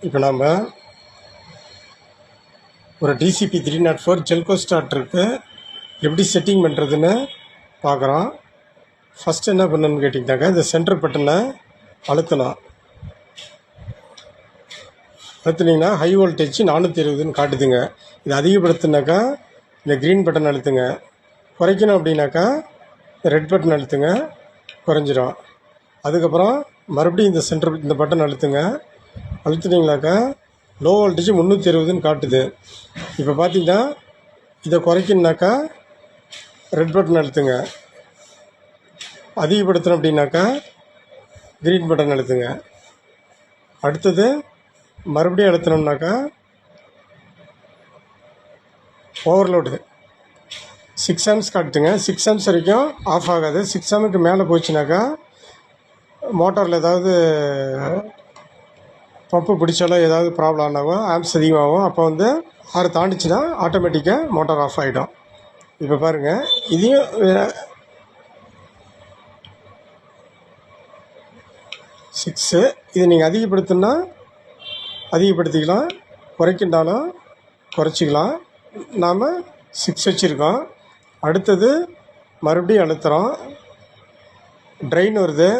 இப்போ நாம் ஒரு டிசிபி 304 ஜெல்கோ ஸ்டார்டருக்கு எப்படி செட்டிங் பண்ணுறதுன்னு பார்க்குறோம். ஃபஸ்ட்டு என்ன பண்ணணும்னு கேட்டிங்கனாக்கா, இந்த சென்டர் பட்டனை அழுத்தணும். அழுத்துனீங்கன்னா ஹை வோல்டேஜ் 420ன்னு காட்டுதுங்க. இது அதிகப்படுத்தினாக்கா இந்த க்ரீன் பட்டன் அழுத்துங்க. குறைக்கணும் அப்படின்னாக்கா ரெட் பட்டன் அழுத்துங்க, குறைஞ்சிரும். அதுக்கப்புறம் மறுபடியும் இந்த பட்டன் அழுத்துங்க. அழுத்துனீங்கனாக்கா லோ வோல்டேஜ் 320ன்னு காட்டுது. இப்போ பார்த்தீங்கன்னா இதை குறைக்கணுனாக்கா ரெட் பட்டன் அழுத்துங்க. அதிகப்படுத்தணும் அப்படின்னாக்கா க்ரீன் பட்டன் அழுத்துங்க. அடுத்தது மறுபடியும் அழுத்தினோம்னாக்கா ஓவர்லோடு 6 ஆம்ஸ் காட்டுங்க. 6 ஆம்ஸ் வரைக்கும் ஆஃப் ஆகாது. 6 ஆமுக்கு மேலே போச்சுனாக்கா மோட்டாரில் ஏதாவது பம்பு பிடிச்சாலோ ஏதாவது ப்ராப்ளம் ஆனாவோ ஆம்ஸ் அதிகமாகும். அப்போ 6 தாண்டிச்சுன்னா ஆட்டோமேட்டிக்காக மோட்டார் ஆஃப் ஆகிடும். இப்போ பாருங்கள், இதையும் 6. இது நீங்கள் அதிகப்படுத்தினா அதிகப்படுத்திக்கலாம், குறைக்கின்றாலும் குறைச்சிக்கலாம். நாம் 6 வச்சுருக்கோம். அடுத்தது மறுபடியும் அழுத்துகிறோம். ட்ரெயின் வருது.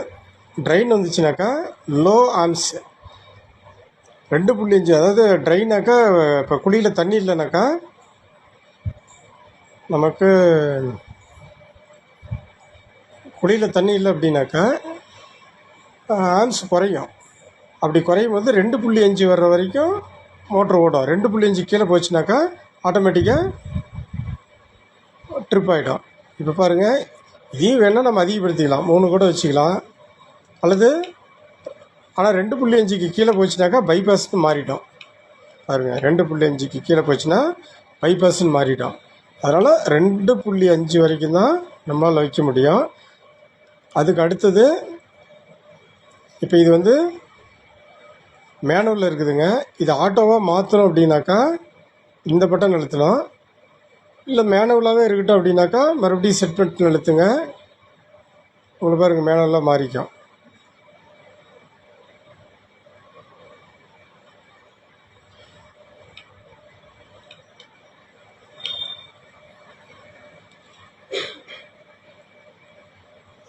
ட்ரெயின் வந்துச்சுனாக்கா லோ ஆம்ஸ் 2.5. அதாவது ட்ரெயினாக்கா இப்போ குழியில் தண்ணி இல்லைனாக்கா நமக்கு குழியில் தண்ணி இல்லை அப்படின்னாக்கா ஆம்ஸ் குறையும். அப்படி குறையும் போது 2.5 வர்ற வரைக்கும் மோட்ரு ஓடும். 2.5 கீழே போச்சுனாக்கா ஆட்டோமேட்டிக்காக ட்ரிப் ஆகிடும். இப்போ பாருங்கள், இதையும் வேணால் நம்ம அதிகப்படுத்திக்கலாம், 3 கூட வச்சுக்கலாம். அல்லது ஆனால் 2.5க்கு கீழே போச்சுனாக்கா பைபாஸ்ன்னு மாறிட்டோம். பாருங்கள், 2.5க்கு கீழே போச்சுன்னா பைபாஸ்ன்னு மாறிட்டோம். அதனால் 2.5 வரைக்கும் தான் நம்மளால் வைக்க முடியும். அதுக்கு அடுத்தது இப்போ இது மேனுவலில் இருக்குதுங்க. இது ஆட்டோவாக மாற்றணும் அப்படின்னாக்கா இந்த பட்டன் அழுத்தணும். இல்லை மேனுவலாகவே இருக்கட்டும் அப்படின்னாக்கா மறுபடியும் செட் பட்டன் அழுத்துங்க. உங்களுக்கு பாருங்கள், மேனுவலாக மாறிக்கும்.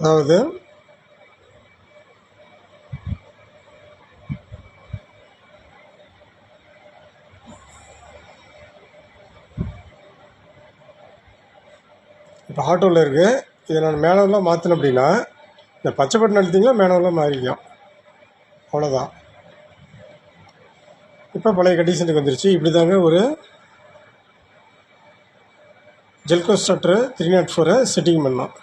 அதாவது இப்போ ஆட்டோவில் இருக்குது. இதை நான் மேனுவலாக மாற்றினேன் அப்படின்னா இந்த பச்சை பட்டன் அழுத்திங்கன்னா மேனுவலாக மாறிக்கும். அவ்வளோதான். இப்போ பழைய கண்டிஷனுக்கு வந்துருச்சு. இப்படி தாங்க ஒரு ஜெல்கோ ஸ்டார்டர் 304 செட்டிங் பண்ணோம்.